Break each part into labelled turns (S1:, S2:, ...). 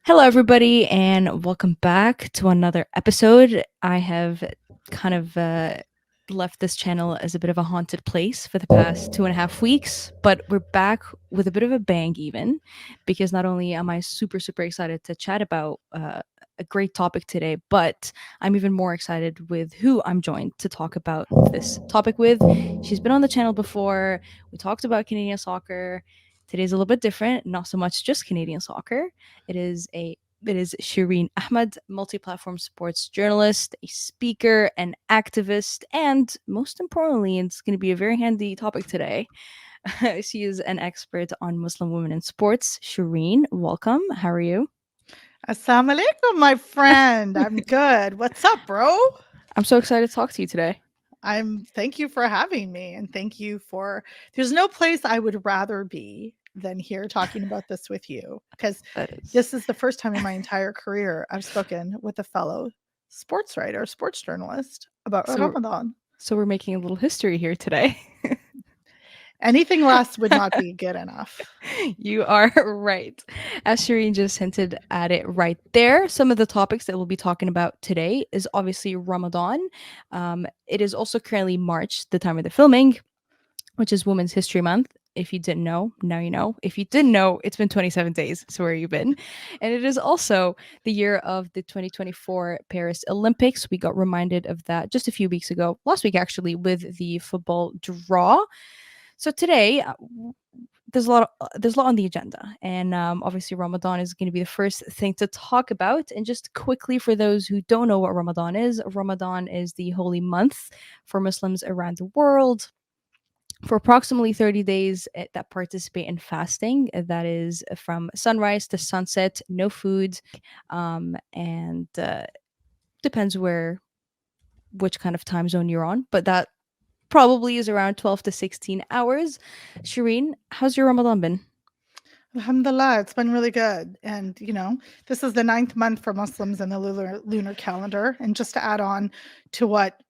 S1: Hello, everybody, and welcome back to another episode. I have kind of left this channel as a bit of a haunted place for the past 2.5 weeks, but we're back with a bit of a bang, even because not only am I super, super excited to chat about a great topic today, but I'm even more excited with who I'm joined to talk about this topic with. She's been on the channel before. We talked about Canadian soccer. Today's a little bit different, not so much just Canadian soccer. It is Shireen Ahmed, multi-platform sports journalist, a speaker, an activist, and most importantly, it's going to be a very handy topic today. She is an expert on Muslim women in sports. Shireen, welcome. How are you?
S2: Assalamu alaikum, my friend. I'm good. What's up, bro?
S1: I'm so excited to talk to you today.
S2: Thank you for having me and thank you for there's no place I would rather be than here talking about this with you because
S1: That is.
S2: this is the first time in my entire career I've spoken with a fellow sports writer, sports journalist about
S1: So
S2: Ramadan.
S1: so we're making a little history here today.
S2: Anything less would not be good enough.
S1: You are right. As Shireen just hinted at it right there, some of the topics that we'll be talking about today is obviously Ramadan. It is also currently March, the time of the filming, which is Women's History Month. If you didn't know, now you know. If you didn't know, it's been 27 days. So where you been? And it is also the year of the 2024 Paris Olympics. We got reminded of that just a few weeks ago, last week actually, with the football draw. So today, there's a lot on the agenda, and obviously Ramadan is going to be the first thing to talk about. And just quickly, for those who don't know what Ramadan is the holy month for Muslims around the world for approximately 30 days that participate in fasting. That is from sunrise to sunset, no food, and depends which kind of time zone you're on, but that probably is around 12 to 16 hours. Shireen, how's your Ramadan been?
S2: Alhamdulillah, it's been really good. And, this is the ninth month for Muslims in the lunar calendar. And just to add on to what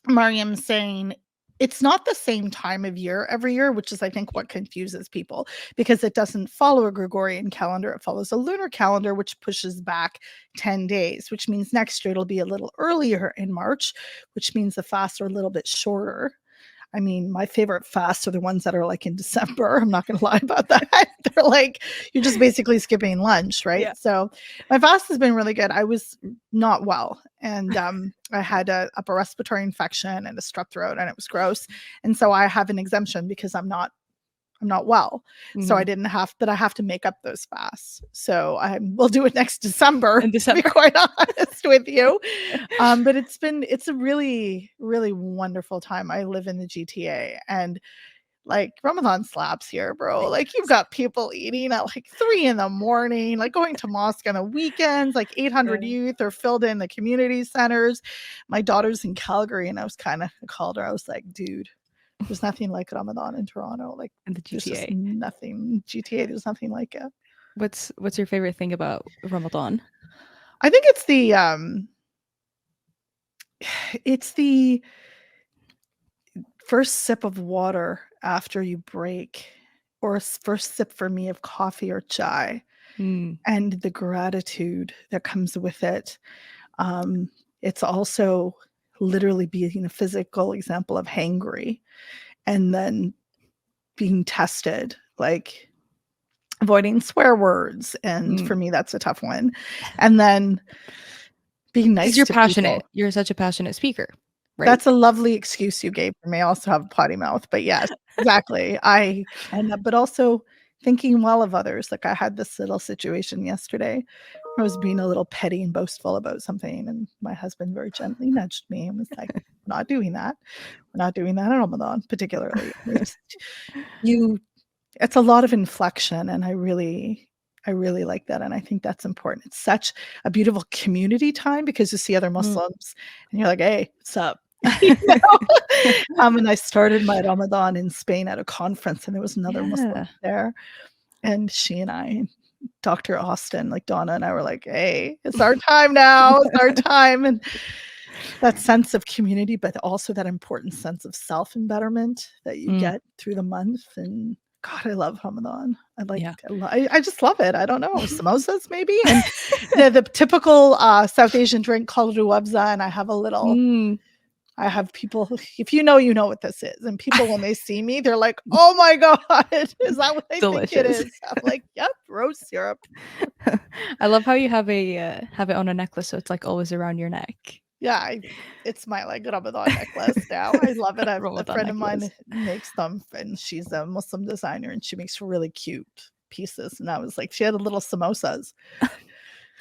S2: Mariam's saying, it's not the same time of year every year, which is, I think, what confuses people because it doesn't follow a Gregorian calendar. It follows a lunar calendar, which pushes back 10 days, which means next year it'll be a little earlier in March, which means the fasts are a little bit shorter. I mean, my favorite fasts are the ones that are like in December. I'm not going to lie about that. They're like, you're just basically skipping lunch, right?
S1: Yeah.
S2: So my fast has been really good. I was not well and I had a upper respiratory infection and a strep throat and it was gross. And so I have an exemption because I'm not well. So I
S1: Mhm.
S2: didn't have, but I have to make up those fasts. So I will do it next December,
S1: In
S2: to be
S1: December.
S2: quite honest with you. But it's a really, really wonderful time. I live in the GTA and like Ramadan slaps here, bro. Like you've got people eating at like 3 in the morning, like going to mosque on the weekends, like 800
S1: Yeah.
S2: youth are filled in the community centers. My daughter's in Calgary and I called her. I was like, dude, there's nothing like Ramadan in Toronto. Like
S1: In the
S2: there's just
S1: GTA.
S2: nothing. GTA, there's nothing like it.
S1: What's your favorite thing about Ramadan?
S2: I think it's the first sip of water after you break, or first sip for me of coffee or chai,
S1: Mm.
S2: and the gratitude that comes with it. It's also literally being a physical example of hangry and then being tested, like avoiding swear words. And
S1: Mm.
S2: for me, that's a tough one. And then being
S1: Because
S2: nice
S1: you're
S2: to people.
S1: passionate. You're such a passionate speaker, right?
S2: That's a lovely excuse you gave for me. I also have a potty mouth, but yes, exactly. But also thinking well of others. Like I had this little situation yesterday where I was being a little petty and boastful about something, and my husband very gently nudged me and was like, "We're not doing that. We're not doing that in Ramadan, particularly." You it's a lot of inflection, and I really like that, and I think that's important. It's such a beautiful community time because you see other
S1: Mm.
S2: Muslims and you're like, "Hey, what's up?" You know? And I started my Ramadan in Spain at a conference, and there was another Muslim
S1: Yeah.
S2: there, and she and I, Dr. Austin, like Donna and I were like, "Hey, it's our time now. It's our time." And that sense of community, but also that important sense of self-embetterment that you
S1: Mm.
S2: get through the month and God, I love Ramadan.
S1: Yeah.
S2: I just love it. I don't know, samosas maybe, and the typical South Asian drink called ruabza, and
S1: Mm,
S2: I have people if you know what this is, and people when they see me, they're like, "Oh my god, is that what I think it
S1: delicious.
S2: is?" I'm like, "Yep, rose syrup."
S1: I love how you have it on a necklace, so it's like always around your neck.
S2: Yeah, it's my like Ramadan necklace now. I love it. A
S1: Ramadan
S2: friend of mine
S1: necklace.
S2: makes them, and she's a Muslim designer, and she makes really cute pieces. And I was like, she had little samosas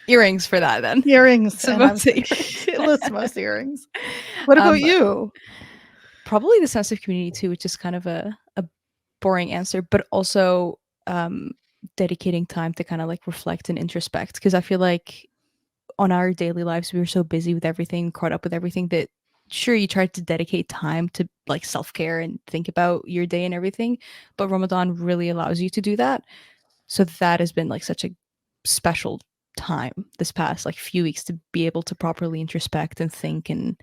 S1: Earrings for that then.
S2: earrings, and I was
S1: Samosa
S2: like,
S1: earrings.
S2: little samosa earrings. What about
S1: um,
S2: you?
S1: Probably the sense of community too, which is kind of a boring answer, but also um dedicating time to kind of like reflect and introspect. Because I feel like on our daily lives we were so busy with everything, caught up with everything, that sure you try to dedicate time to like self-care and think about your day and everything, but Ramadan really allows you to do that. So that has been like such a special time this past like few weeks to be able to properly introspect and think, and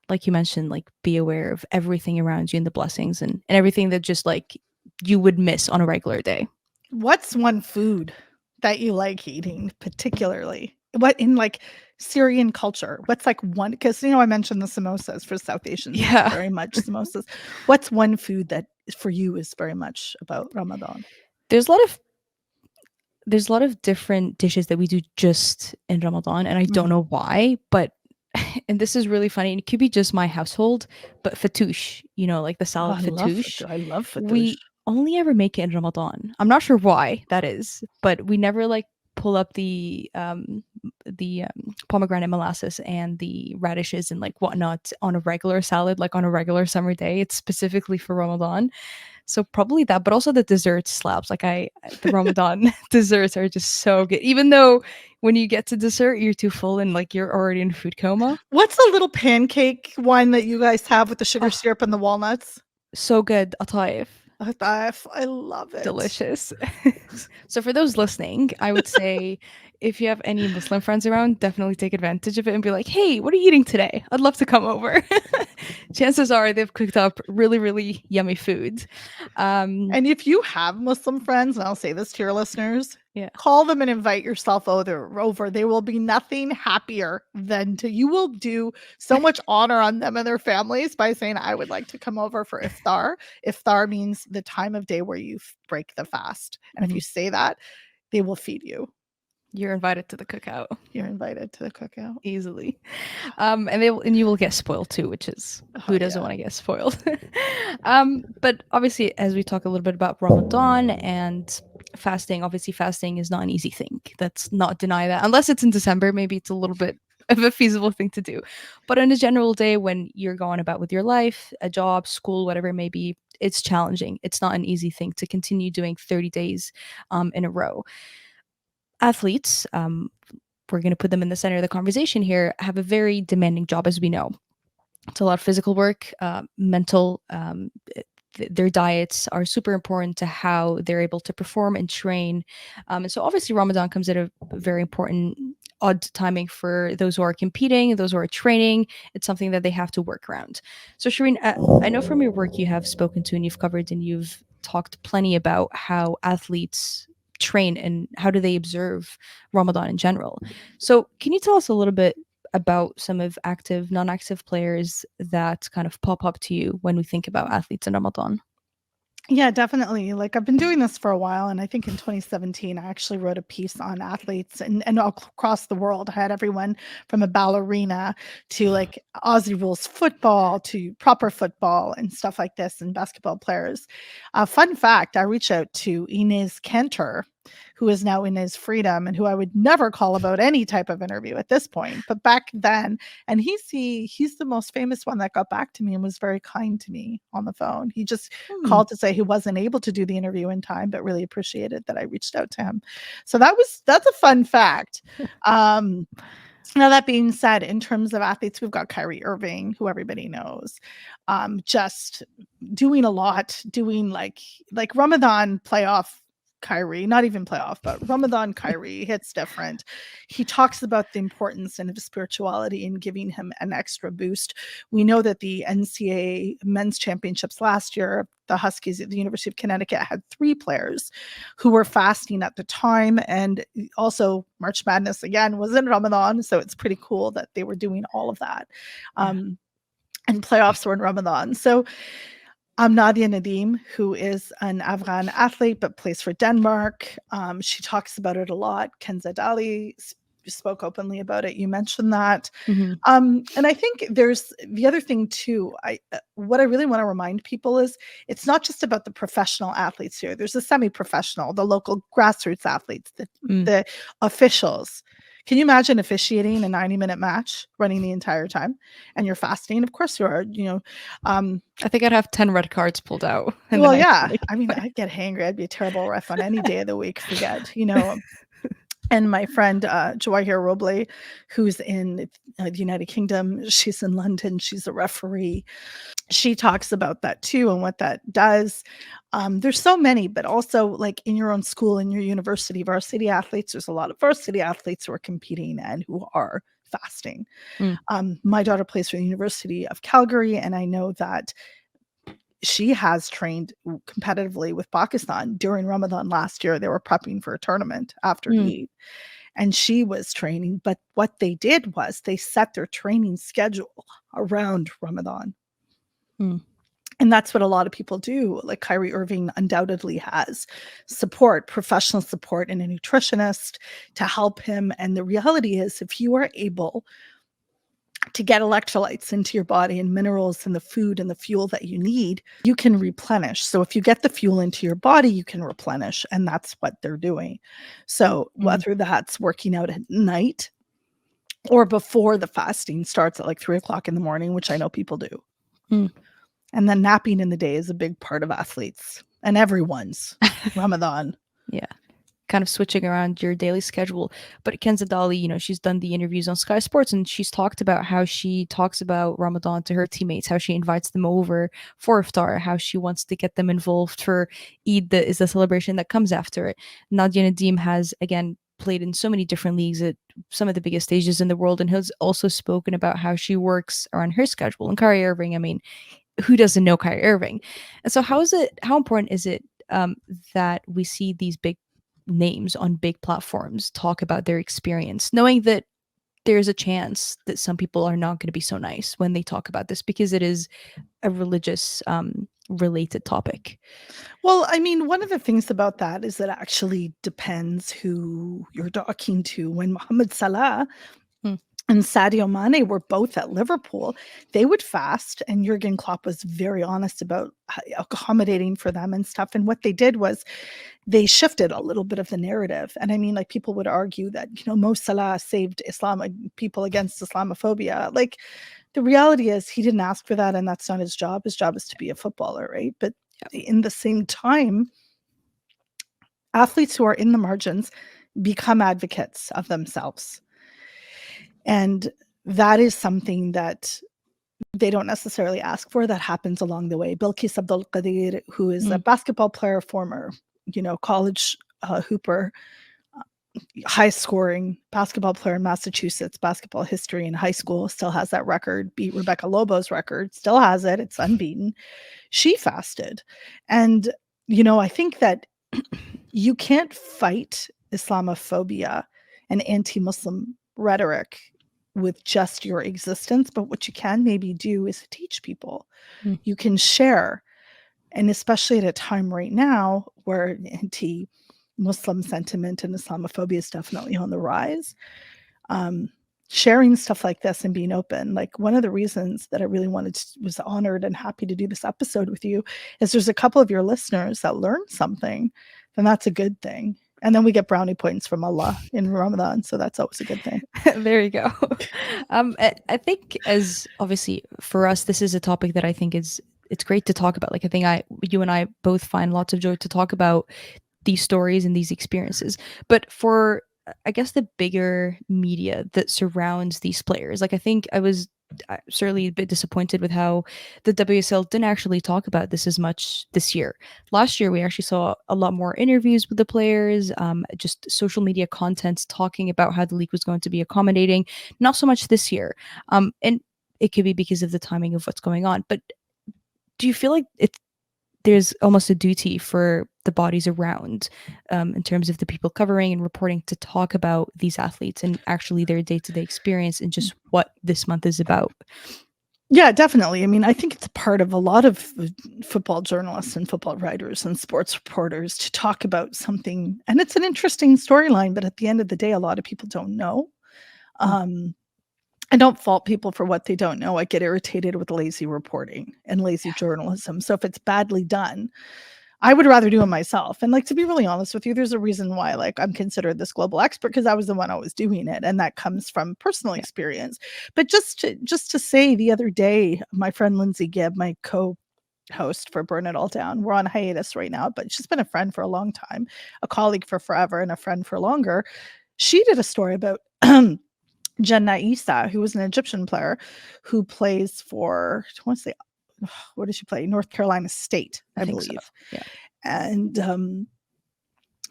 S1: like you mentioned, like be aware of everything around you and the blessings and everything that just like you would miss on a regular day.
S2: What's one food that you like eating particularly? What in like Syrian culture? What's like one? Because I mentioned the samosas for South Asians. It's
S1: Yeah.
S2: very much samosas. What's one food that for you is very much about Ramadan?
S1: there's a lot of there's a lot of different dishes that we do just in Ramadan, and I don't
S2: Mhm.
S1: know why, but and this is really funny, and it could be just my household, but fatouche, like the
S2: Oh,
S1: salad
S2: I love
S1: fatouche,
S2: fattoush. I love fattoush.
S1: we only ever make it in Ramadan. I'm not sure why that is, but we never like pull up the pomegranate molasses and the radishes and like whatnot on a regular salad, like on a regular summer day. It's specifically for Ramadan. So probably that, but also the dessert slaps. Like the Ramadan desserts are just so good. Even though when you get to dessert, you're too full and like you're already in food coma.
S2: What's the little pancake one that you guys have with the sugar
S1: Oh,
S2: syrup and the walnuts?
S1: so good, Ataif.
S2: I love it.
S1: Delicious. So for those listening, I would say if you have any Muslim friends around, definitely take advantage of it and be like, "Hey, what are you eating today? I'd love to come over." Chances are they've cooked up really, really yummy food. Um,
S2: And if you have Muslim friends, and I'll say this to your listeners,
S1: yeah.
S2: call them and invite yourself over. They will be nothing happier than to you will do so much honor on them and their families by saying, I would like to come over for iftar. Iftar means the time of day where you break the fast. And if
S1: Mhm.
S2: you say that, they will feed you.
S1: You're invited to the cookout
S2: You're invited to the cookout.
S1: easily. And you will get spoiled too, which is
S2: Oh
S1: who doesn't
S2: yeah.
S1: want to get spoiled. But obviously, as we talk a little bit about Ramadan and fasting, obviously fasting is not an easy thing. Let's not deny that. Unless it's in December, maybe it's a little bit of a feasible thing to do. But on a general day when you're going about with your life, a job, school, whatever it may be, it's challenging. It's not an easy thing to continue doing 30 days in a row. Athletes, we're going to put them in the center of the conversation here, have a very demanding job, as we know. It's a lot of physical work, mental. Their diets are super important to how they're able to perform and train. And so, obviously, Ramadan comes at a very important odd timing for those who are competing, those who are training. It's something that they have to work around. So, Shireen, I know from your work you have spoken to and you've covered and you've talked plenty about how athletes train and how do they observe Ramadan in general. So, can you tell us a little bit about some of active, non-active players that kind of pop up to you when we think about athletes in Ramadan?
S2: Yeah, definitely. Like I've been doing this for a while, and I think in 2017 I actually wrote a piece on athletes and all across the world. I had everyone from a ballerina to like Aussie rules football to proper football and stuff like this, and basketball players. Fun fact: I reached out to Inez Cantor, who is now Inez Freedom, and who I would never call about any type of interview at this point, but back then, and he's the most famous one that got back to me and was very kind to me on the phone. He just
S1: Hmm.
S2: called to say he wasn't able to do the interview in time, but really appreciated that I reached out to him. So that's a fun fact. Um, now that being said, in terms of athletes, we've got Kyrie Irving, who everybody knows, just doing a lot, doing like Ramadan playoff. Kyrie, not even playoff, but Ramadan Kyrie hits different. He talks about the importance and of spirituality and giving him an extra boost. We know that the NCAA men's championships last year, the Huskies at the University of Connecticut had 3 players who were fasting at the time. And also March Madness again was in Ramadan. So it's pretty cool that they were doing all of that.
S1: Yeah.
S2: And playoffs were in Ramadan. So Nadia Nadim, who is an Afghan athlete but plays for Denmark. She talks about it a lot. Kenza Dali spoke openly about it. You mentioned that.
S1: Mm-hmm.
S2: And I think there's the other thing too. What I really want to remind people is it's not just about the professional athletes here. There's the semi-professional, the local grassroots athletes, the officials. Can you imagine officiating a 90-minute match running the entire time and you're fasting? Of course you are,
S1: I think I'd have 10 red cards pulled out in the
S2: well,
S1: 90
S2: yeah.
S1: minute
S2: I mean,
S1: play.
S2: I'd get hangry. I'd be a terrible ref on any day of the week. Forget. And my friend Jawahir Roble, who's in the United Kingdom, she's in London. She's a referee. She talks about that too and what that does. There's so many, but also like in your own school, in your university, varsity athletes, there's a lot of varsity athletes who are competing and who are fasting.
S1: Mm.
S2: My daughter plays for the University of Calgary, and I know that she has trained competitively with Pakistan during Ramadan last year. They were prepping for a tournament after Eid, and she was training. But what they did was they set their training schedule around Ramadan.
S1: Mm.
S2: And that's what a lot of people do. Like Kyrie Irving undoubtedly has support, professional support, and a nutritionist to help him. And the reality is, if you are able to get electrolytes into your body and minerals and the food and the fuel that you need, you can replenish. So if you get the fuel into your body, you can replenish. And that's what they're doing. So whether that's working out at night or before the fasting starts at like 3 o'clock in the morning, which I know people do.
S1: Mm.
S2: And then napping in the day is a big part of athletes and everyone's Ramadan.
S1: Yeah. Kind of switching around your daily schedule. But Kenza Dali, she's done the interviews on Sky Sports and she's talked about how she talks about Ramadan to her teammates, how she invites them over for iftar, how she wants to get them involved for Eid, that is the celebration that comes after it. Nadia Nadim has, again, played in so many different leagues at some of the biggest stages in the world and has also spoken about how she works around her schedule. And Kyrie Irving, I mean, who doesn't know Kyrie Irving? And so how important is it that we see these big names on big platforms talk about their experience, knowing that there's a chance that some people are not going to be so nice when they talk about this because it is a religious related topic?
S2: Well, I mean, one of the things about that is that it actually depends who you're talking to. When Mohamed Salah
S1: Hmm.
S2: and Sadio Mane were both at Liverpool, they would fast, and Jurgen Klopp was very honest about accommodating for them and stuff. And what they did was they shifted a little bit of the narrative. And I mean, like people would argue that, Mo Salah saved people against Islamophobia. Like the reality is he didn't ask for that, and that's not his job. His job is to be a footballer, right? But in the same time, athletes who are in the margins become advocates of themselves. And that is something that they don't necessarily ask for. That happens along the way. Bilkis Abdul Qadir, who is a basketball player, former, college hooper, high scoring basketball player in Massachusetts, basketball history in high school, still has that record, beat Rebecca Lobo's record, still has it. It's unbeaten. She fasted. And, I think that you can't fight Islamophobia and anti-Muslim rhetoric with just your existence, but what you can maybe do is teach people. You can share, and especially at a time right now where anti-Muslim sentiment and Islamophobia is definitely on the rise. Sharing stuff like this and being open. Like one of the reasons that I really was honored and happy to do this episode with you is there's a couple of your listeners that learned something, then that's a good thing. And then we get brownie points from Allah in Ramadan. So that's always a good thing.
S1: There you go. I think as obviously for us, this is a topic that I think it's great to talk about. Like I think you and I both find lots of joy to talk about these stories and these experiences. But for I guess the bigger media that surrounds these players, like I think I was certainly a bit disappointed with how the WSL didn't actually talk about this as much this year. Last year, we actually saw a lot more interviews with the players, just social media content talking about how the league was going to be accommodating. Not so much this year, and it could be because of the timing of what's going on. But do you feel like there's almost a duty for the bodies around, in terms of the people covering and reporting, to talk about these athletes and actually their day-to-day experience and just what this month is about?
S2: Yeah, definitely. I mean, I think it's part of a lot of football journalists and football writers and sports reporters to talk about something, and it's an interesting storyline, but at the end of the day, a lot of people don't know.
S1: Mm.
S2: Um, I don't fault people for what they don't know. I get irritated with lazy reporting and lazy journalism. So if it's badly done, I would rather do it myself. And like, to be really honest with you, there's a reason why like I'm considered this global expert, because I was the one always doing it. And that comes from personal
S1: Yeah.
S2: experience. But just to say, the other day, my friend Lindsay Gibb, my co-host for Burn It All Down, we're on hiatus right now, but she's been a friend for a long time, a colleague for forever, and a friend for longer. She did a story about Jannah Issa, who was an Egyptian player who plays for, I want to say, what does she play? North Carolina State,
S1: I
S2: I
S1: think so.
S2: believe.
S1: Yeah.
S2: And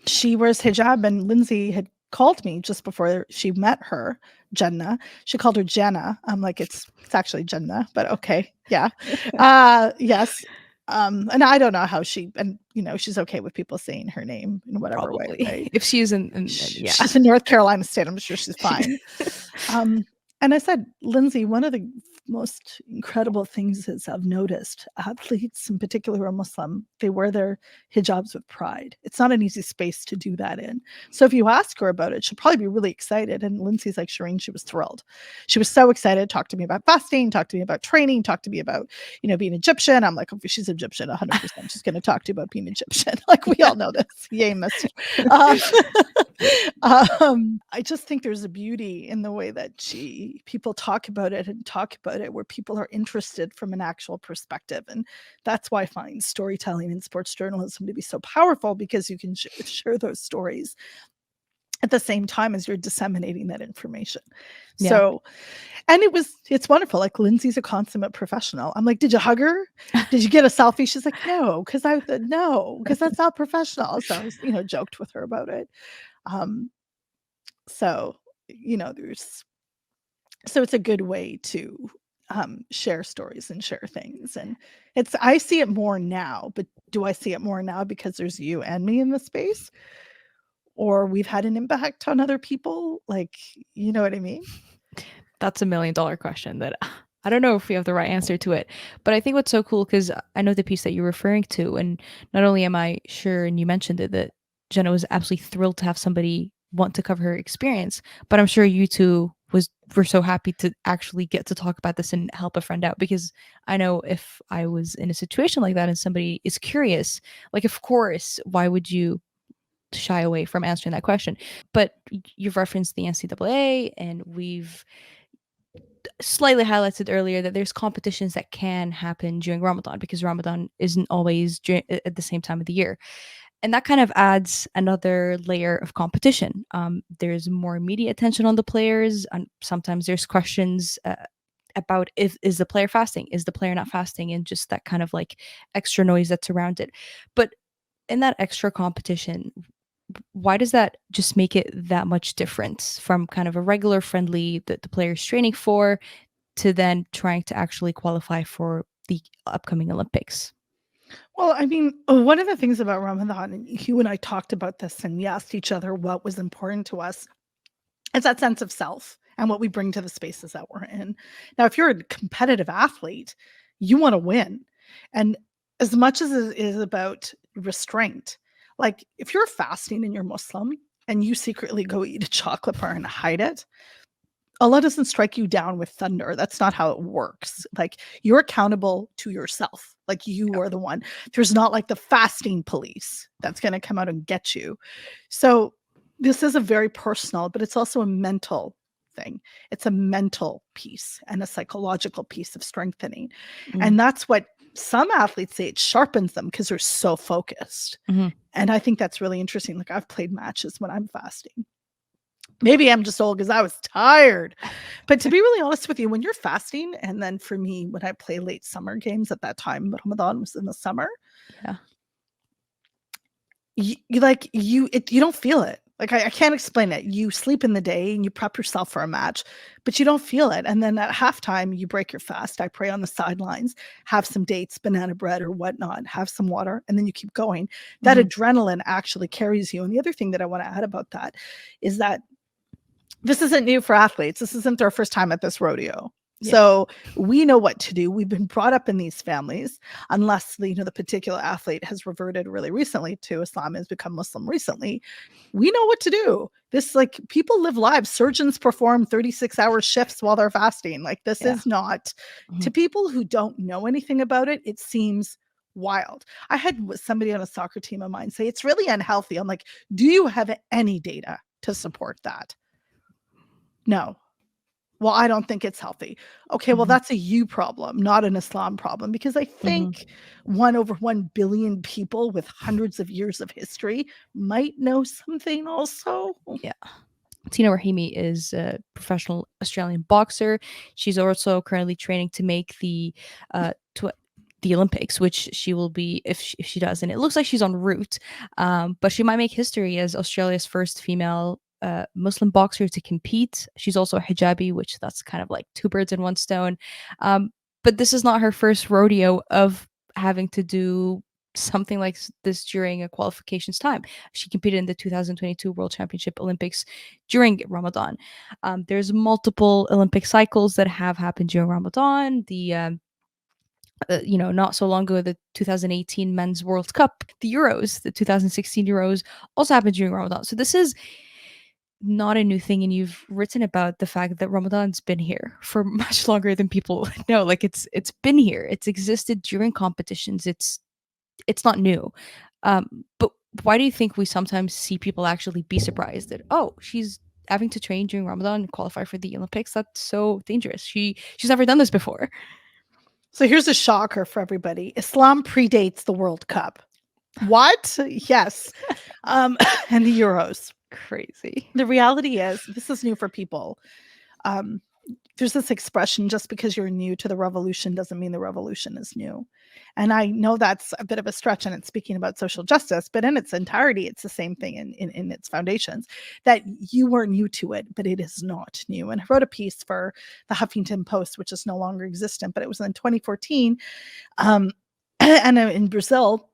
S2: she wears hijab, and Lindsay had called me just before she met her, Jannah. She called her Jenna. I'm like, it's actually Jannah, but okay. Yeah. Yes. And I don't know how she, and she's okay with people saying her name in whatever way,
S1: Probably.
S2: right?
S1: If she's yeah.
S2: She's in North Carolina State. I'm sure she's fine. Um, and I said, Lindsay, one of the most incredible things is I've noticed athletes, in particular who are Muslim, they wear their hijabs with pride. It's not an easy space to do that in. So if you ask her about it, she'll probably be really excited. And Lindsay's like, Shireen, she was thrilled. She was so excited. Talk to me about fasting, talk to me about training, talk to me about, being Egyptian. I'm like, oh, she's Egyptian, 100%. She's going to talk to you about being Egyptian. Like, we all know this. Yay, miss. Um, I just think there's a beauty in the way that people talk about it where people are interested from an actual perspective. And that's why I find storytelling in sports journalism to be so powerful, because you can share those stories at the same time as you're disseminating that information.
S1: Yeah.
S2: So, and it's wonderful. Like, Lindsay's a consummate professional. I'm like, did you hug her? Did you get a selfie? She's like, no, because that's not professional. So I was, joked with her about it. Um, so, there's so it's a good way to share stories and share things. And I see it more now, but do I see it more now because there's you and me in the space? Or we've had an impact on other people? Like, you know what I mean?
S1: That's $1 million question that I don't know if we have the right answer to it. But I think what's so cool, because I know the piece that you're referring to, and not only am I sure, and you mentioned it, that Jenna was absolutely thrilled to have somebody want to cover her experience, but I'm sure you two were so happy to actually get to talk about this and help a friend out. Because I know if I was in a situation like that and somebody is curious, like, of course, why would you shy away from answering that question? But you've referenced the NCAA, and we've slightly highlighted earlier that there's competitions that can happen during Ramadan, because Ramadan isn't always at the same time of the year. And that kind of adds another layer of competition. There's more media attention on the players, and sometimes there's questions about, if is the player fasting, is the player not fasting, and just that kind of like extra noise that's around it. But in that extra competition, why does that just make it that much different from kind of a regular friendly that the player's training for, to then trying to actually qualify for the upcoming Olympics?
S2: Well, I mean, one of the things about Ramadan, and you and I talked about this, and we asked each other what was important to us, is that sense of self and what we bring to the spaces that we're in. Now, if you're a competitive athlete, you want to win. And as much as it is about restraint, like if you're fasting and you're Muslim and you secretly go eat a chocolate bar and hide it, Allah doesn't strike you down with thunder. That's not how it works. Like, you're accountable to yourself. Like, you are the one. There's not like the fasting police that's going to come out and get you. So this is a very personal, but it's also a mental thing. It's a mental piece and a psychological piece of strengthening.
S1: Mm.
S2: And that's what some athletes say, it sharpens them because they're so focused.
S1: Mhm.
S2: And I think that's really interesting. Like, I've played matches when I'm fasting. Maybe I'm just old because I was tired. But to be really honest with you, when you're fasting, and then for me, when I play late summer games at that time, but Ramadan was in the summer,
S1: Yeah.
S2: you don't feel it. Like I can't explain it. You sleep in the day and you prep yourself for a match, but you don't feel it. And then at halftime, you break your fast. I pray on the sidelines, have some dates, banana bread or whatnot, have some water, and then you keep going. That
S1: Hmm.
S2: adrenaline actually carries you. And the other thing that I want to add about that is that this isn't new for athletes. This isn't their first time at this rodeo.
S1: Yeah.
S2: So we know what to do. We've been brought up in these families, unless the particular athlete has reverted really recently to Islam, has become Muslim recently. We know what to do. This, like, people live lives. Surgeons perform 36-hour shifts while they're fasting. Like, this
S1: Yeah.
S2: is not,
S1: Hmm.
S2: to people who don't know anything about it, it seems wild. I had somebody on a soccer team of mine say it's really unhealthy. I'm like, do you have any data to support that? No. Well, I don't think it's healthy. Okay, well,
S1: Hmm.
S2: that's a you problem, not an Islam problem, because I
S1: Hmm.
S2: think 1 over 1 billion people with hundreds of years of history might know something also.
S1: Yeah. Tina Rahimi is a professional Australian boxer. She's also currently training to make the Olympics, which she will be if she does. And it looks like she's en route, but she might make history as Australia's first female Muslim boxer to compete. She's also a hijabi, which that's kind of like two birds in one stone. Um, but this is not her first rodeo of having to do something like this during a qualifications time. She competed in the 2022 World Championship Olympics during Ramadan. There's multiple Olympic cycles that have happened during Ramadan. Not so long ago, the 2018 Men's World Cup, the Euros, the 2016 Euros also happened during Ramadan. So this is not a new thing, and you've written about the fact that Ramadan's been here for much longer than people know. Like it's been here. It's existed during competitions. It's not new. But why do you think we sometimes see people actually be surprised that, oh, she's having to train during Ramadan and qualify for the Olympics? That's so dangerous. She's never done this before.
S2: So here's a shocker for everybody. Islam predates the World Cup. What? Yes. Um, and the Euros.
S1: Crazy.
S2: The reality is, this is new for people. Um, there's this expression, just because you're new to the revolution doesn't mean the revolution is new. And I know that's a bit of a stretch, and it's speaking about social justice, but in its entirety, it's the same thing in its foundations, that you were new to it, but it is not new. And I wrote a piece for the Huffington Post, which is no longer existent, but it was in 2014. Um, and in Brazil,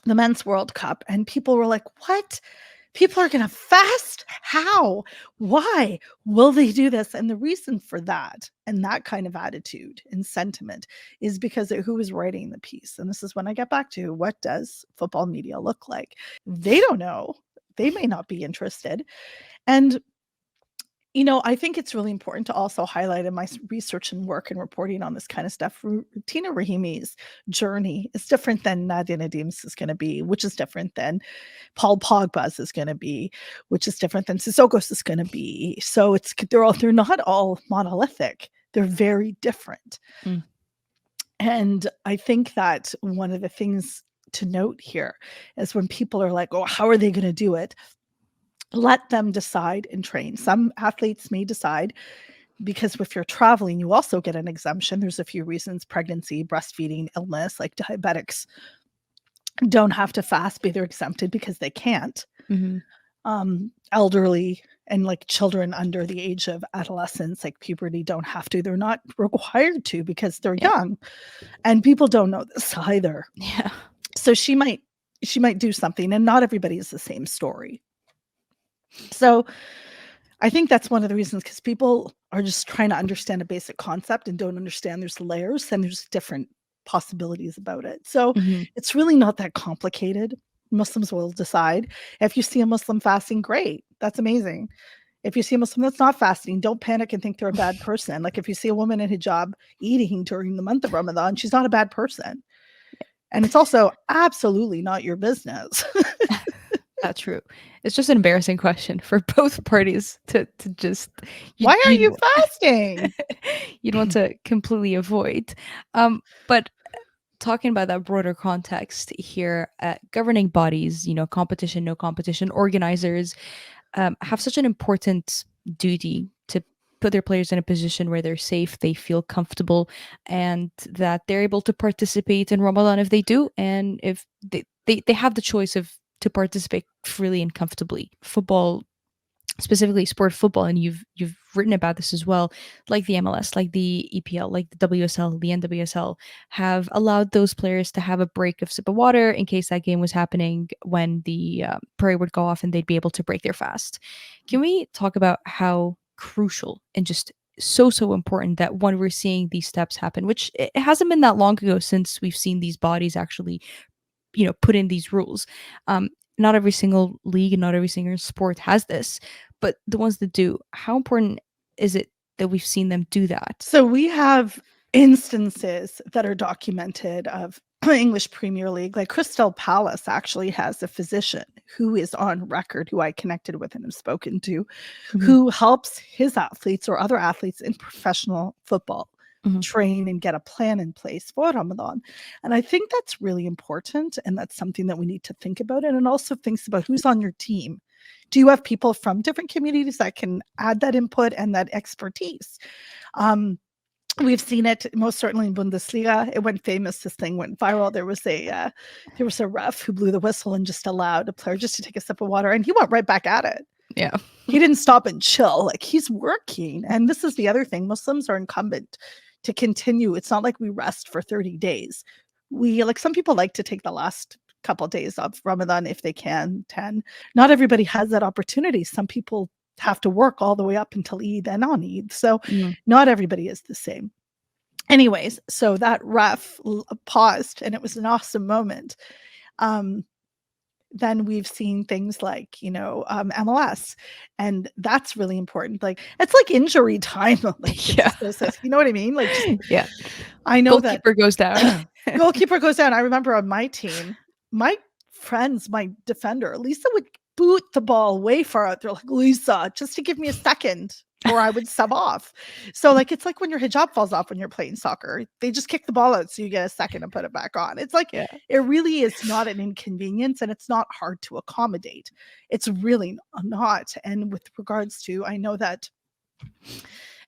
S2: the men's World Cup, and people were like, what? People are going to fast? How? Why will they do this? And the reason for that, and that kind of attitude and sentiment, is because of who is writing the piece. And this is when I get back to, what does football media look like? They don't know. They may not be interested. And I think it's really important to also highlight, in my research and work and reporting on this kind of stuff, Tina Rahimi's journey is different than Nadia Nadim's is going to be, which is different than Paul Pogba's is going to be, which is different than Sissoko's is going to be. So they're not all monolithic. They're very different.
S1: Mm.
S2: And I think that one of the things to note here is when people are like, oh, how are they going to do it? Let them decide and train. Some athletes may decide, because if you're traveling, you also get an exemption. There's a few reasons: pregnancy, breastfeeding, illness. Like, diabetics don't have to fast, but they're exempted because they can't.
S1: Hmm.
S2: Elderly and like children under the age of adolescence, like puberty, don't have to. They're not required to because they're
S1: Yeah.
S2: young. And people don't know this either.
S1: Yeah.
S2: So she might do something, and not everybody is the same story. So I think that's one of the reasons, because people are just trying to understand a basic concept and don't understand there's layers and there's different possibilities about it. So
S1: Hmm.
S2: it's really not that complicated. Muslims will decide. If you see a Muslim fasting, great. That's amazing. If you see a Muslim that's not fasting, don't panic and think they're a bad person. Like, if you see a woman in hijab eating during the month of Ramadan, she's not a bad person. And it's also absolutely not your business.
S1: That's true. It's just an embarrassing question for both parties to just
S2: Why aren't
S1: you'd
S2: you fasting?
S1: you'd want to completely avoid. But talking about that broader context here, governing bodies, competition, no competition, organizers, have such an important duty to put their players in a position where they're safe, they feel comfortable, and that they're able to participate in Ramadan if they do, and if they have the choice of to participate freely and comfortably. Football, specifically sport football, and you've written about this as well, like the MLS, like the EPL, like the WSL, the NWSL, have allowed those players to have a break of sip of water in case that game was happening when the parade would go off, and they'd be able to break their fast. Can we talk about how crucial and just so important that when we're seeing these steps happen, which it hasn't been that long ago since we've seen these bodies actually, put in these rules. Not every single league and not every single sport has this, but the ones that do, how important is it that we've seen them do that?
S2: So we have instances that are documented of English Premier League. Like Crystal Palace actually has a physician who is on record, who I connected with and have spoken to,
S1: Hmm.
S2: who helps his athletes or other athletes in professional football
S1: Hmm.
S2: train and get a plan in place for Ramadan. And I think that's really important. And that's something that we need to think about. And it also thinks about who's on your team. Do you have people from different communities that can add that input and that expertise? Um, we've seen it most certainly in Bundesliga. It went famous. This thing went viral. There was a ref who blew the whistle and just allowed a player just to take a sip of water, and he went right back at it.
S1: Yeah.
S2: He didn't stop and chill. Like, he's working. And this is the other thing. Muslims are incumbent to continue. It's not like we rest for 30 days. We, like, some people like to take the last couple of days of Ramadan if they can, 10. Not everybody has that opportunity. Some people have to work all the way up until Eid and on Eid. So
S1: Mm.
S2: not everybody is the same. Anyways, so that ref paused, and it was an awesome moment. Um, then we've seen things like, MLS, and that's really important. Like, it's like injury time. Like, it
S1: Yeah.
S2: just goes, you know what I mean? Like, just,
S1: Yeah.
S2: I know that
S1: Goalkeeper goes down.
S2: goalkeeper goes down. I remember on my team, my friends, my defender, Lisa would boot the ball way far out there, like, Lisa, just to give me a second, or I would sub off. So, like, it's like when your hijab falls off when you're playing soccer. They just kick the ball out so you get a second to put it back on. It's like,
S1: Yeah.
S2: it really is not an inconvenience, and it's not hard to accommodate. It's really not. And with regards to, I know that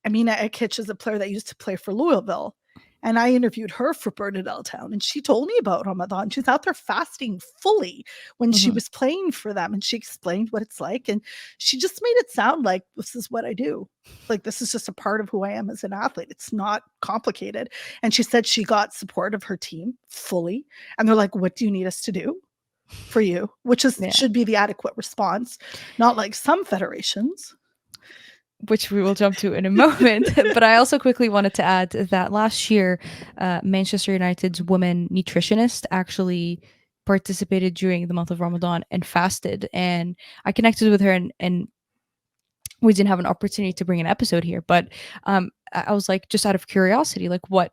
S2: Amina Ekich is a player that used to play for Louisville. And I interviewed her for Bernadette Town, and she told me about Ramadan. She's out there fasting fully when she
S1: Mhm.
S2: was playing for them, and she explained what it's like. And she just made it sound like, this is what I do. Like, this is just a part of who I am as an athlete. It's not complicated. And she said she got support of her team fully. And they're like, what do you need us to do for you? Which is
S1: Yeah.
S2: should be the adequate response, not like some federations.
S1: Which we will jump to in a moment. But I also quickly wanted to add that last year, Manchester United's woman nutritionist actually participated during the month of Ramadan and fasted. And I connected with her, and we didn't have an opportunity to bring an episode here. But I was like, just out of curiosity, like, what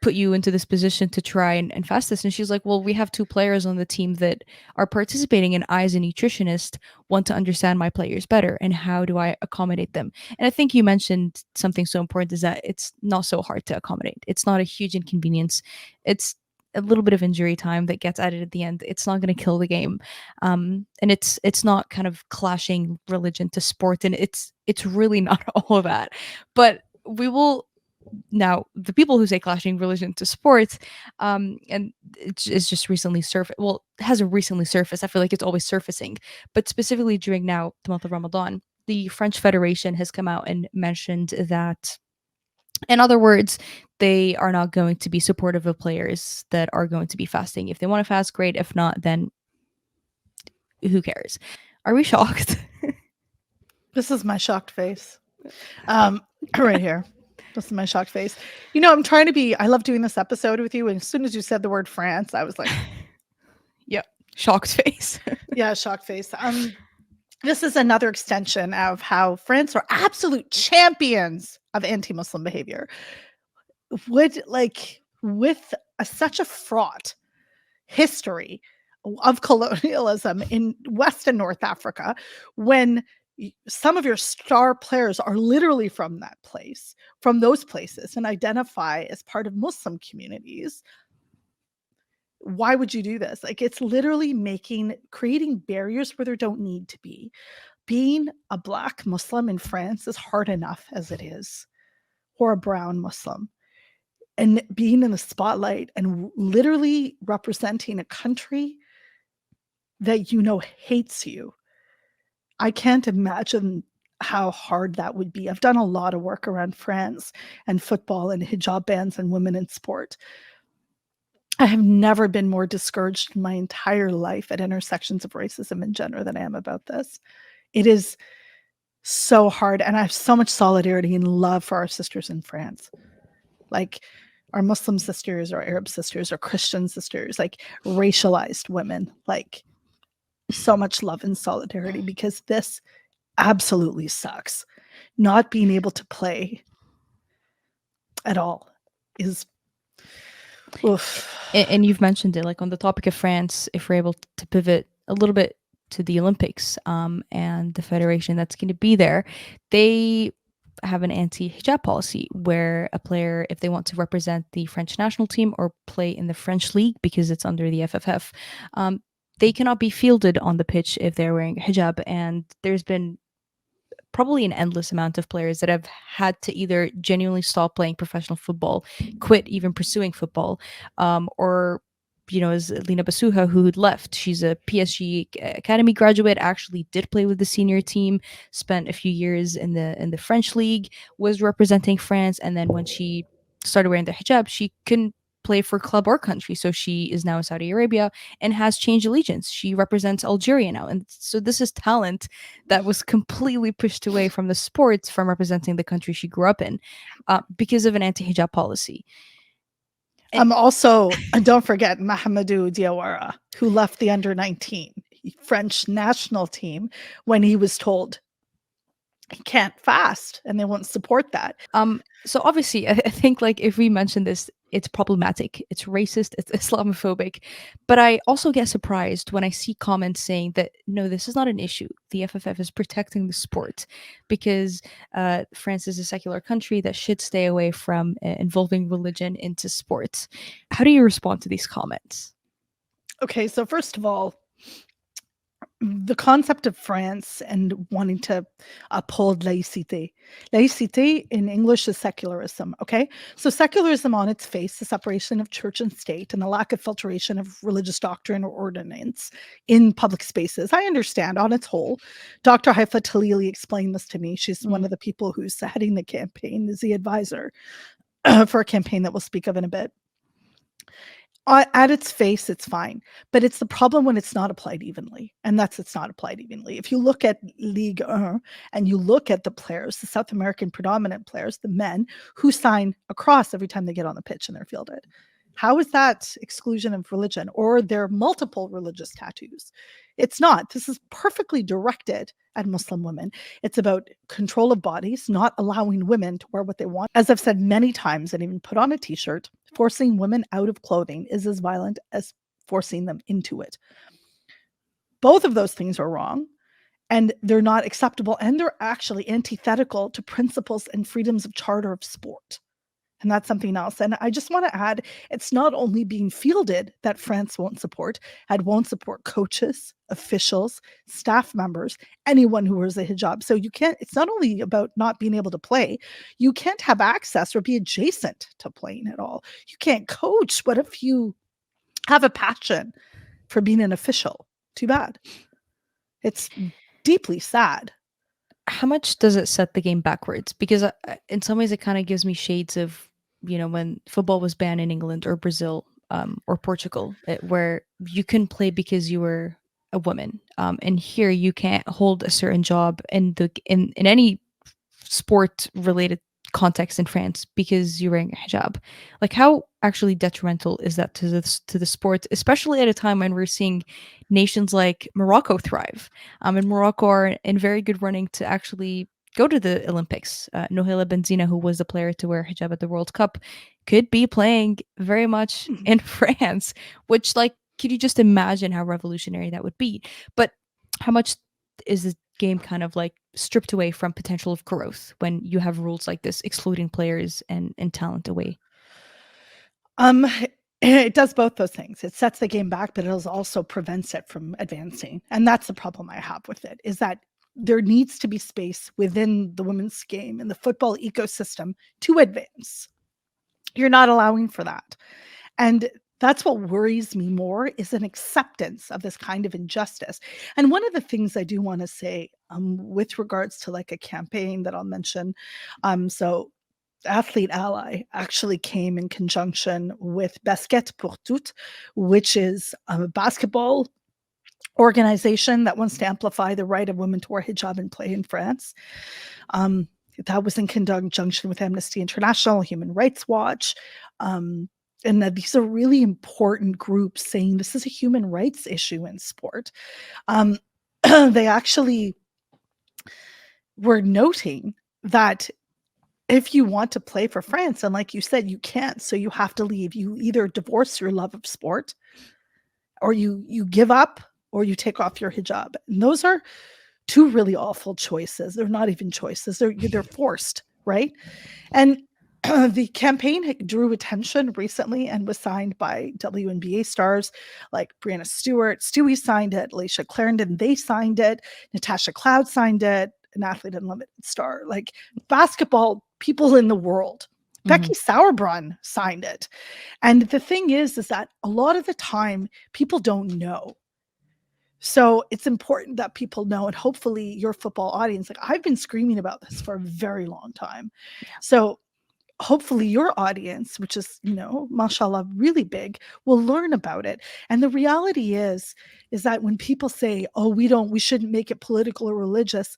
S1: put you into this position to try and fast this? And she's like, well, we have two players on the team that are participating, and I, as a nutritionist, want to understand my players better, and how do I accommodate them? And I think you mentioned something so important, is that it's not so hard to accommodate. It's not a huge inconvenience. It's a little bit of injury time that gets added at the end. It's not going to kill the game. And it's not kind of clashing religion to sport, and it's really not all of that. But we will now, the people who say clashing religion to sports, and it's just recently surfaced. Well, it hasn't recently surfaced. I feel like it's always surfacing, but specifically during now the month of Ramadan, the French Federation has come out and mentioned that, in other words, they are not going to be supportive of players that are going to be fasting. If they want to fast, great. If not, then who cares? Are we shocked?
S2: This is my shocked face. Right here. This is my shocked face. I'm trying to be, I love doing this episode with you. And as soon as you said the word France, I was like,
S1: Yep, shocked face.
S2: yeah, shocked face. This is another extension of how France are absolute champions of anti-Muslim behavior. With such a fraught history of colonialism in West and North Africa, when some of your star players are literally from from those places, and identify as part of Muslim communities, why would you do this? Like, it's literally creating barriers where there don't need to be. being a Black Muslim in France is hard enough as it is, or a brown Muslim. And being in the spotlight and literally representing a country that hates you, I can't imagine how hard that would be. I've done a lot of work around France and football and hijab bans and women in sport. I have never been more discouraged in my entire life at intersections of racism and gender than I am about this. It is so hard, and I have so much solidarity and love for our sisters in France. Like our Muslim sisters or Arab sisters or Christian sisters, like racialized women, like so much love and solidarity, because this absolutely sucks. Not being able to play at all is oof.
S1: And you've mentioned it, like on the topic of France, if we're able to pivot a little bit to the Olympics, and the federation that's going to be there, they have an anti-hijab policy where a player, if they want to represent the French national team or play in the French league because it's under the FFF, they cannot be fielded on the pitch if they're wearing a hijab. And there's been probably an endless amount of players that have had to either genuinely stop playing professional football, quit even pursuing football, or as Lina Basuha, who had left. She's a PSG academy graduate, actually did play with the senior team, spent a few years in the French league, was representing France, and then when she started wearing the hijab, she couldn't play for club or country. So she is now in Saudi Arabia and has changed allegiance. She represents Algeria now. And so this is talent that was completely pushed away from the sports, from representing the country she grew up in, because of an anti-hijab policy.
S2: Also, don't forget Mahamadou Diawara, who left the under-19 French national team when he was told he can't fast and they won't support that.
S1: So obviously, I think, like, if we mention this, it's problematic, it's racist, it's Islamophobic. But I also get surprised when I see comments saying that no, this is not an issue. The FFF is protecting the sport because France is a secular country that should stay away from involving religion into sports. How do you respond to these comments?
S2: Okay, so first of all, the concept of France and wanting to uphold laïcité. Laïcité in English is secularism, okay? So secularism on its face, the separation of church and state and the lack of filtration of religious doctrine or ordinance in public spaces. I understand on its whole. Dr. Haifa Talili explained this to me. She's one of the people who's heading the campaign, is the advisor for a campaign that we'll speak of in a bit. At its face, it's fine, but it's the problem when it's not applied evenly, and it's not applied evenly. If you look at Ligue 1 and you look at the players, the South American predominant players, the men who sign a cross every time they get on the pitch and they're fielded, how is that exclusion of religion or their multiple religious tattoos? It's not. This is perfectly directed at Muslim women. It's about control of bodies, not allowing women to wear what they want. As I've said many times and even put on a t-shirt, forcing women out of clothing is as violent as forcing them into it. Both of those things are wrong, and they're not acceptable, and they're actually antithetical to principles and freedoms of charter of sport. And that's something else. And I just want to add, it's not only being fielded that France won't support, and won't support coaches, officials, staff members, anyone who wears a hijab. So it's not only about not being able to play, you can't have access or be adjacent to playing at all. You can't coach. What if you have a passion for being an official? Too bad. It's deeply sad.
S1: How much does it set the game backwards? Because in some ways, it kind of gives me shades of, when football was banned in England or Brazil, or Portugal, where you couldn't play because you were a woman. And here you can't hold a certain job in any sport related context in France because you're wearing a hijab. Like, how actually detrimental is that to the sport, especially at a time when we're seeing nations like Morocco thrive, and Morocco are in very good running to actually go to the Olympics. Nohela Benzina, who was the player to wear hijab at the World Cup, could be playing very much in France, which, like, could you just imagine how revolutionary that would be? But how much is the game kind of like stripped away from potential of growth when you have rules like this excluding players and talent away?
S2: It does both those things. It sets the game back, but it also prevents it from advancing. And that's the problem I have with it, is that there needs to be space within the women's game and the football ecosystem to advance. You're not allowing for that. And that's what worries me more, is an acceptance of this kind of injustice. And one of the things I do want to say, with regards to like a campaign that I'll mention, so Athlete Ally actually came in conjunction with Basket pour Toutes, which is a basketball organization that wants to amplify the right of women to wear hijab and play in France. Um, that was in conjunction with Amnesty International, Human Rights Watch. And that these are really important groups saying this is a human rights issue in sport. They actually were noting that if you want to play for France, and like you said, you can't, so you have to leave. You either divorce your love of sport, or you give up, or you take off your hijab. And those are two really awful choices. They're not even choices. They're forced, right? And the campaign drew attention recently and was signed by WNBA stars like Brianna Stewart. Stewie signed it. Alicia Clarendon, they signed it. Natasha Cloud signed it. An Athlete Unlimited star. Like basketball people in the world. Becky Sauerbrunn signed it. And the thing is that a lot of the time people don't know. So it's important that people know, and hopefully your football audience, like I've been screaming about this for a very long time.
S1: Yeah.
S2: So hopefully your audience, which is, mashallah, really big, will learn about it. And the reality is that when people say, oh, we shouldn't make it political or religious,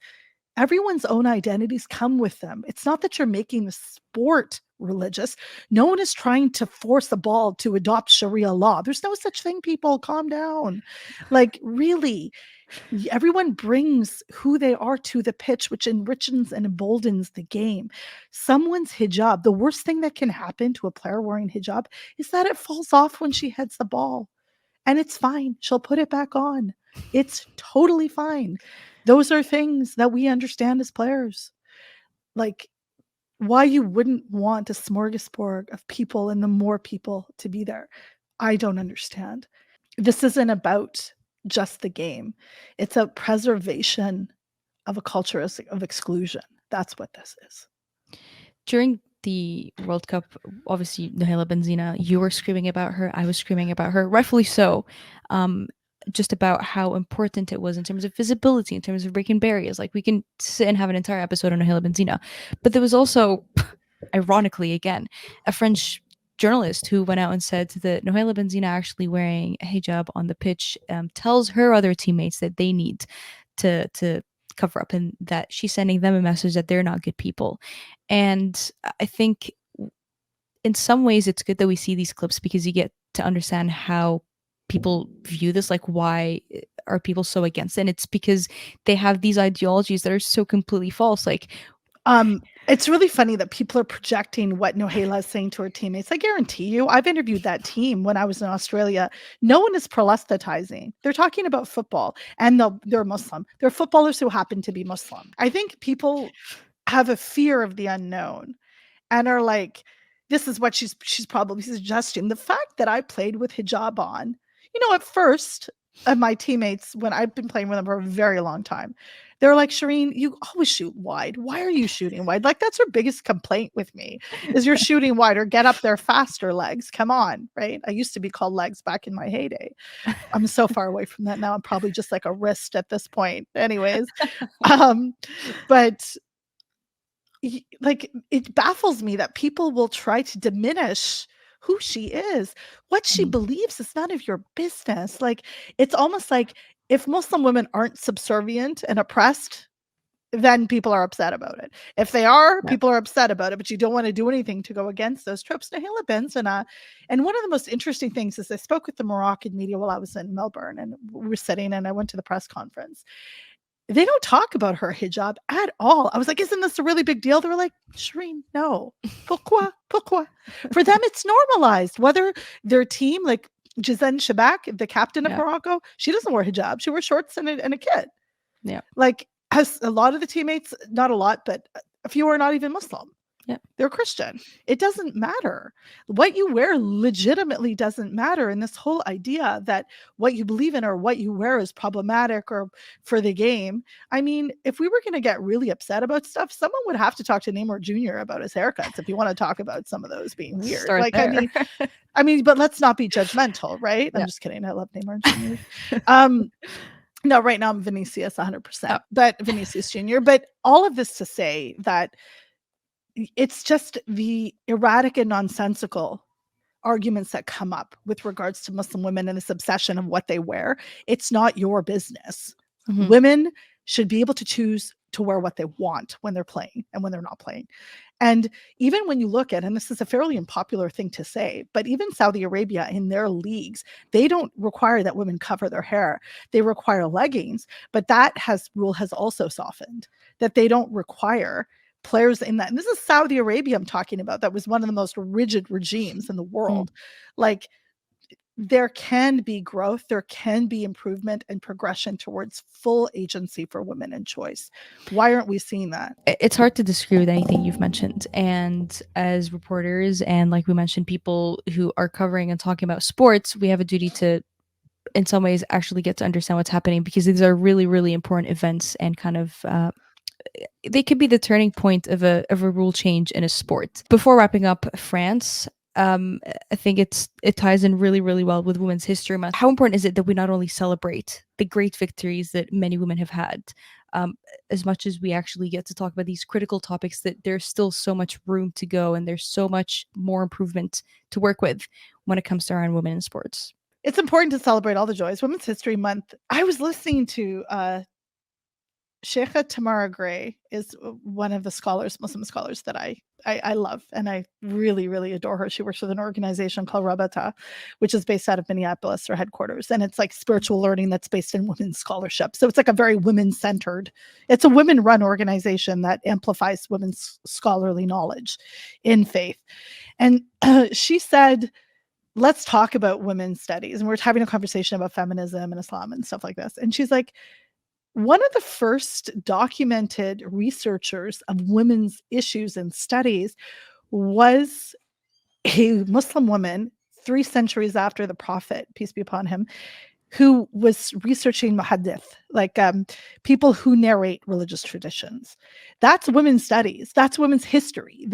S2: everyone's own identities come with them. It's not that you're making the sport religious. No one is trying to force a ball to adopt Sharia law. There's no such thing, people. Calm down. Like, really, everyone brings who they are to the pitch, which enriches and emboldens the game. Someone's hijab, the worst thing that can happen to a player wearing hijab is that it falls off when she heads the ball. And it's fine. She'll put it back on. It's totally fine. Those are things that we understand as players. Like, why you wouldn't want a smorgasbord of people and the more people to be there, I don't understand. This isn't about just the game. It's a preservation of a culture of exclusion. That's what this is.
S1: During the World Cup, obviously Nahila Benzina, you were screaming about her. I was screaming about her, rightfully so. Just about how important it was in terms of visibility, in terms of breaking barriers. Like we can sit and have an entire episode on Nahila Benzina, but there was also, ironically, again, a French journalist who went out and said that Nahila Benzina actually wearing a hijab on the pitch tells her other teammates that they need to cover up, and that she's sending them a message that they're not good people. And I think in some ways it's good that we see these clips, because you get to understand how people view this. Like, why are people so against it? And it's because they have these ideologies that are so completely false. Like,
S2: it's really funny that people are projecting what Nohela is saying to her teammates. I guarantee you, I've interviewed that team when I was in Australia. No one is proselytizing. They're talking about football, and they're Muslim. They're footballers who happen to be Muslim. I think people have a fear of the unknown and are like, this is what she's probably suggesting. The fact that I played with hijab on, at first, my teammates, when I've been playing with them for a very long time, they're like, Shireen, you always shoot wide. Why are you shooting wide? Like, that's her biggest complaint with me, is you're shooting wide, or get up there faster, legs. Come on, right? I used to be called legs back in my heyday. I'm so far away from that now. I'm probably just like a wrist at this point. Anyways, but like, it baffles me that people will try to diminish who she is. What she believes is none of your business. Like, it's almost like if Muslim women aren't subservient and oppressed, then people are upset about it. If they are, people are upset about it, but you don't want to do anything to go against those tropes. Nahila Benzina, and one of the most interesting things is I spoke with the Moroccan media while I was in Melbourne, and we were sitting, and I went to the press conference. They don't talk about her hijab at all. I was like, isn't this a really big deal? They were like, Shireen, no. Pourquoi? Pourquoi? For them, it's normalized. Whether their team, like Gisèle Shabak, the captain of Morocco, she doesn't wear hijab. She wears shorts and a kid.
S1: Yeah.
S2: Like, has a lot of the teammates, not a lot, but a few are not even Muslim.
S1: Yeah.
S2: They're Christian. It doesn't matter. What you wear legitimately doesn't matter. And this whole idea that what you believe in or what you wear is problematic or for the game. I mean, if we were going to get really upset about stuff, someone would have to talk to Neymar Jr. about his haircuts if you want to talk about some of those being weird.
S1: Start
S2: Like,
S1: there.
S2: but let's not be judgmental, right? I'm
S1: Yeah.
S2: just kidding. I love Neymar Jr. Um, no, right now I'm Vinicius 100%,
S1: Oh.
S2: but Vinicius Jr. But all of this to say that it's just the erratic and nonsensical arguments that come up with regards to Muslim women and this obsession of what they wear. It's not your business.
S1: Mhm.
S2: Women should be able to choose to wear what they want when they're playing and when they're not playing. And even when you look at, and this is a fairly unpopular thing to say, but even Saudi Arabia in their leagues, they don't require that women cover their hair. They require leggings, but rule has also softened, that they don't require players in that. And this is Saudi Arabia I'm talking about. That was one of the most rigid regimes in the
S1: Mm.
S2: world. Like, there can be growth, there can be improvement and progression towards full agency for women and choice. Why aren't we seeing that?
S1: It's hard to disagree with anything you've mentioned. And as reporters, and like we mentioned, people who are covering and talking about sports, we have a duty to, in some ways, actually get to understand what's happening, because these are really, really important events, and kind of they could be the turning point of a rule change in a sport. Before wrapping up France, I think it ties in really, really well with Women's History Month. How important is it that we not only celebrate the great victories that many women have had, um, as much as we actually get to talk about these critical topics, that there's still so much room to go, and there's so much more improvement to work with when it comes to our own women in sports.
S2: It's important to celebrate all the joys. Women's History Month. I was listening to Sheikha Tamara Gray is one of the scholars, Muslim scholars that I love, and I really, really adore her. She works with an organization called Rabata, which is based out of Minneapolis, her headquarters, and it's like spiritual learning that's based in women's scholarship. So it's like a very women-centered, it's a women-run organization that amplifies women's scholarly knowledge in faith. And she said, let's talk about women's studies. And we're having a conversation about feminism and Islam and stuff like this. And she's like, one of the first documented researchers of women's issues and studies was a Muslim woman 3 centuries after the Prophet, peace be upon him, who was researching muhaddith, like people who narrate religious traditions. That's women's studies. That's women's history.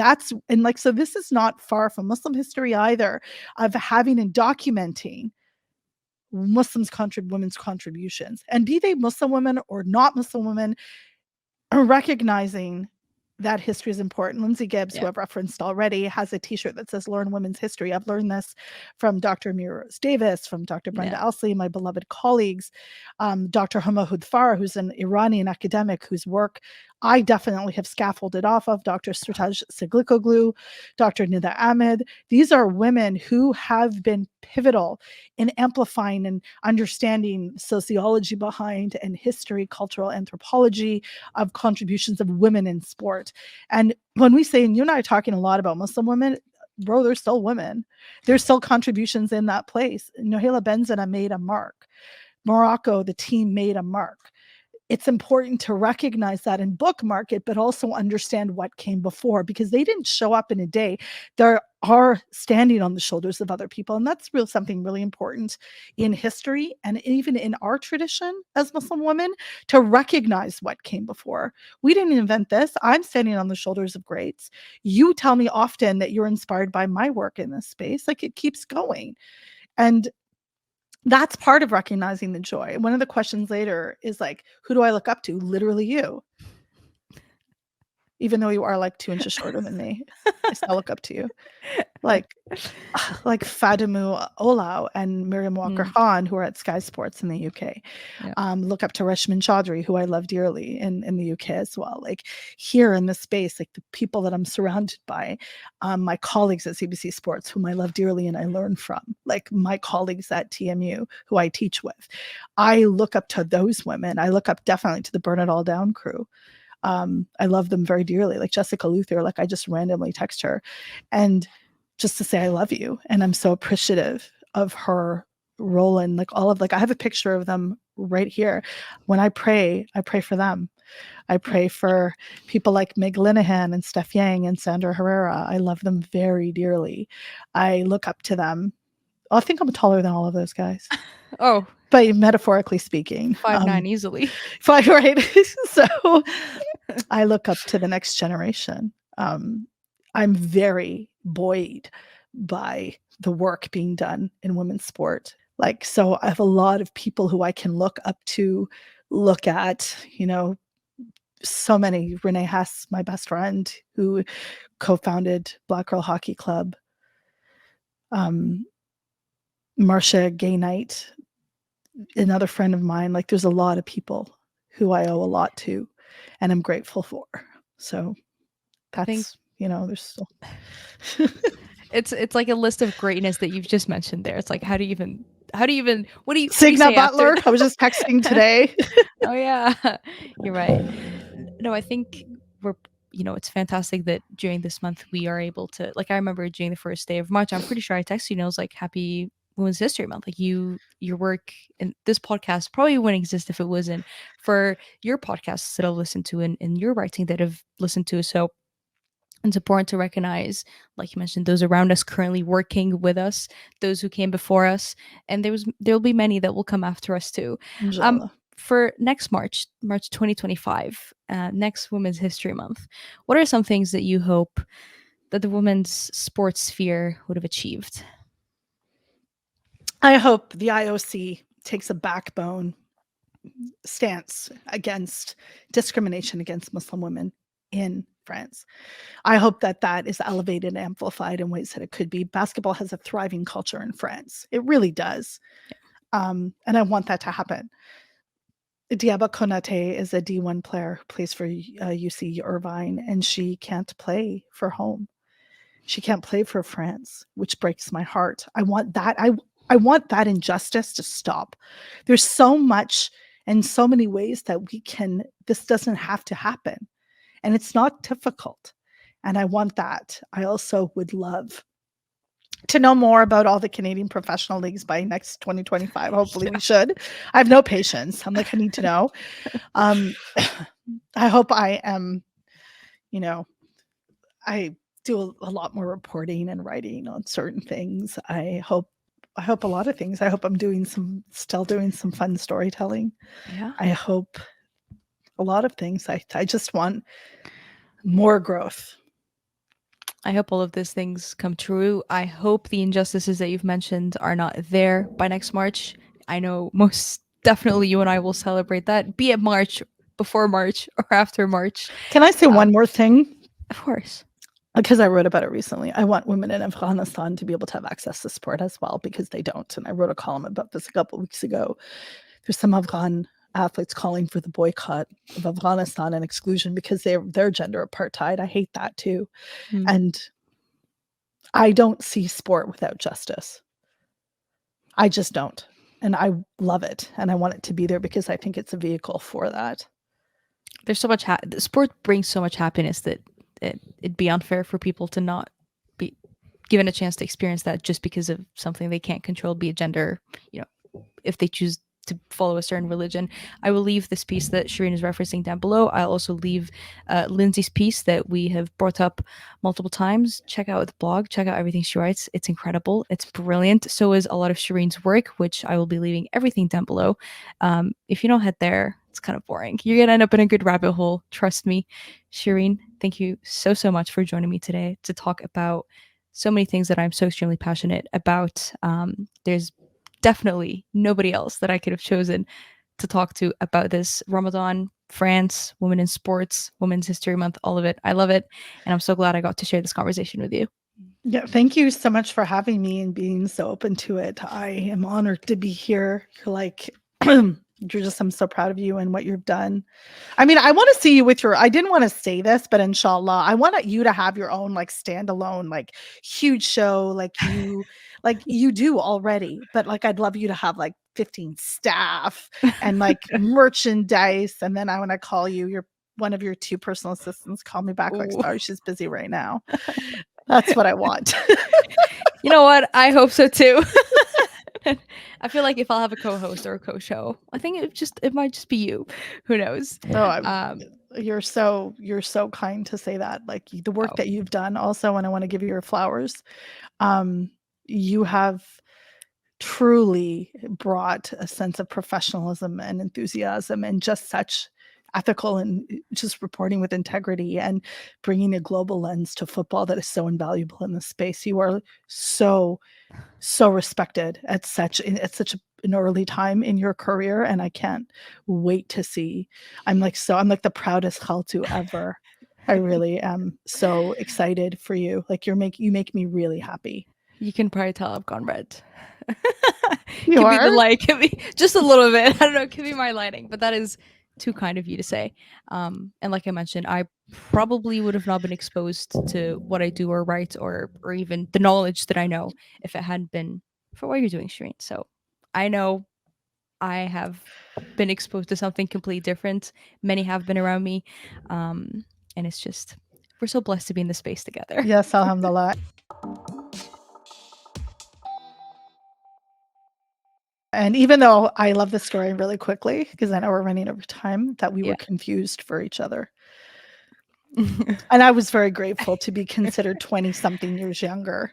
S2: So this is not far from Muslim history either, of having and documenting women's contributions, and be they Muslim women or not Muslim women, recognizing that history is important. Lindsay Gibbs, who
S1: Yeah.
S2: I've referenced already, has a t-shirt that says Learn Women's History. I've learned this from Dr. Mira Rose Davis, from Dr. Brenda
S1: Yeah.
S2: Elsley, my beloved colleagues, Dr. Huma Hudfar, who's an Iranian academic whose work I definitely have scaffolded off of, Dr. Sirtaj Siglikoglu, Dr. Nida Ahmed. These are women who have been pivotal in amplifying and understanding sociology behind and history, cultural anthropology of contributions of women in sport. And when we say, and you and I are talking a lot about Muslim women, bro, they're still women. There's still contributions in that place. Nohela Benzina made a mark. Morocco, the team made a mark. It's important to recognize that and bookmark it, but also understand what came before, because they didn't show up in a day. They are standing on the shoulders of other people. And that's something really important in history and even in our tradition as Muslim women, to recognize what came before. We didn't invent this. I'm standing on the shoulders of greats. You tell me often that you're inspired by my work in this space. Like, it keeps going. And that's part of recognizing the joy. One of the questions later is like, who do I look up to? Literally you. Even though you are like 2 inches shorter than me, I still look up to you. Like, like Fadimu Olau and Miriam Walker
S1: Mm.
S2: Khan, who are at Sky Sports in the UK.
S1: Yeah.
S2: Look up to Reshman Chaudhry, who I love dearly in the UK as well. Like, here in this space, like the people that I'm surrounded by, my colleagues at CBC Sports, whom I love dearly and I learn from, like my colleagues at TMU, who I teach with. I look up to those women. I look up definitely to the Burn It All Down crew. I love them very dearly. Like Jessica Luther, like I just randomly text her and just to say I love you. And I'm so appreciative of her role in like all of, like, I have a picture of them right here. When I pray for them. I pray for people like Meg Linehan and Steph Yang and Sandra Herrera. I love them very dearly. I look up to them. I think I'm taller than all of those guys,
S1: Oh,
S2: but metaphorically speaking.
S1: 5'9" easily.
S2: Five, right? So I look up to the next generation. I'm very buoyed by the work being done in women's sport. Like, so I have a lot of people who I can look up to, look at, so many. Renee Hess, my best friend, who co-founded Black Girl Hockey Club. Marcia Gay Knight, another friend of mine. Like, there's a lot of people who I owe a lot to and I'm grateful for. So
S1: Think
S2: that's, there's still
S1: it's like a list of greatness that you've just mentioned there. It's like how do you even what do you
S2: Signa
S1: say after
S2: Butler.
S1: that?
S2: I was just texting today.
S1: Oh yeah, you're right. No, I think we're it's fantastic that during this month we are able to, like, I remember during the first day of March, I'm pretty sure I texted you and I was like, happy Women's History Month. Like, your work and this podcast probably wouldn't exist if it wasn't for your podcasts that I've listened to and your writing that I've listened to. So it's important to recognize, like you mentioned, those around us currently working with us, those who came before us, and there'll be many that will come after us too. Um,
S2: Inshallah.
S1: for next March 2025, next Women's History Month, what are some things that you hope that the women's sports sphere would have achieved?
S2: I hope the IOC takes a backbone stance against discrimination against Muslim women in France. I hope that that is elevated and amplified in ways that it could be. Basketball has a thriving culture in France. It really does. And I want that to happen. Diaba Konate is a D1 player who plays for UC Irvine, and she can't play for home. She can't play for France, which breaks my heart. I want that. I want that injustice to stop. There's so much and so many ways that this doesn't have to happen. And it's not difficult. And I want that. I also would love to know more about all the Canadian professional leagues by next 2025. Hopefully we should. I have no patience. I'm like, I need to know. I hope I am, I do a lot more reporting and writing on certain things. I hope a lot of things. I hope I'm still doing some fun storytelling.
S1: Yeah.
S2: I hope a lot of things. I just want more growth.
S1: I hope all of these things come true. I hope the injustices that you've mentioned are not there by next March. I know most definitely you and I will celebrate that, be it March, before March, or after March.
S2: Can I say one more thing?
S1: Of course.
S2: Because I wrote about it recently. I want women in Afghanistan to be able to have access to sport as well, because they don't. And I wrote a column about this a couple of weeks ago. There's some Afghan athletes calling for the boycott of Afghanistan and exclusion because they're gender apartheid. I hate that too. And I don't see sport without justice. I just don't. And I love it. And I want it to be there because I think it's a vehicle for that.
S1: There's so much sport brings so much happiness that it'd be unfair for people to not be given a chance to experience that just because of something they can't control, be it gender, if they choose to follow a certain religion. I will leave this piece that Shireen is referencing down below. I'll also leave Lindsay's piece that we have brought up multiple times. Check out the blog, check out everything she writes. It's incredible. It's brilliant. So is a lot of Shireen's work, which I will be leaving everything down below. If you don't head there, it's kind of boring. You're going to end up in a good rabbit hole. Trust me. Shireen, thank you so, so much for joining me today to talk about so many things that I'm so extremely passionate about. There's definitely nobody else that I could have chosen to talk to about this. Ramadan, France, women in sports, Women's History Month, all of it. I love it. And I'm so glad I got to share this conversation with you.
S2: Yeah, thank you so much for having me and being so open to it. I am honored to be here. You're like, I'm so proud of you and what you've done. I mean, I want to see you with I didn't want to say this, but inshallah, I want you to have your own like standalone, like huge show like you do already. But like, I'd love you to have like 15 staff and like merchandise. And then when I call you, one of your two personal assistants call me back like, sorry, she's busy right now. That's what I want.
S1: You know what? I hope so too. I feel like if I'll have a co-host or a co-show, I think it might just be you. Who knows?
S2: Oh,
S1: Um,
S2: you're so kind to say that. Like the work
S1: oh,
S2: that you've done also, and I want to give you your flowers. Um, you have truly brought a sense of professionalism and enthusiasm and just such ethical and just reporting with integrity and bringing a global lens to football that is so invaluable in this space. You are so respected at such an early time in your career, and I can't wait to see. I'm like the proudest Khaltu ever. I really am so excited for you. Like you make me really happy.
S1: you can probably tell I've gone red.
S2: You
S1: Could be the
S2: are?
S1: light, could be just a little bit. I don't know, could be my lighting, but that is too kind of you to say. And like I mentioned, I probably would have not been exposed to what I do or write or even the knowledge that I know if it hadn't been for what you're doing, Shireen. So I know I have been exposed to something completely different. Many have been around me. And it's just we're so blessed to be in this space together.
S2: Yes, alhamdulillah. And even though I love this story really quickly, because I know we're running over time, that we
S1: Yeah.
S2: were confused for each other. And I was very grateful to be considered 20-something years younger.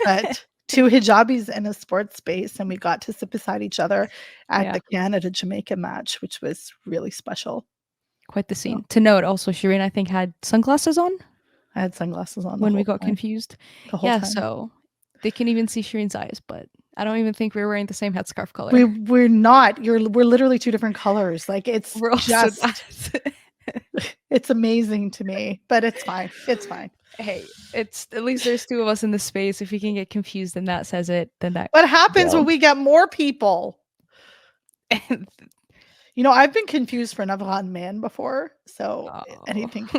S2: But two hijabis in a sports space, and we got to sit beside each other at
S1: Yeah.
S2: the Canada-Jamaica match, which was really special.
S1: Quite the
S2: So
S1: scene. To note, also, Shireen, I think, had sunglasses on
S2: I had sunglasses on the
S1: when we
S2: whole
S1: got
S2: time.
S1: confused.
S2: The whole
S1: Yeah,
S2: time.
S1: so they can even see Shireen's eyes, but I don't even think we were wearing the same headscarf color.
S2: We're not. We're literally two different colors. Like it's
S1: We're also
S2: just it's amazing to me, but it's fine. It's fine.
S1: hey, it's at least there's two of us in the space. If we can get confused and that says it, then that
S2: What happens when
S1: will.
S2: we get more people? You know, I've been confused for an Afghan man before, so
S1: Oh.
S2: anything.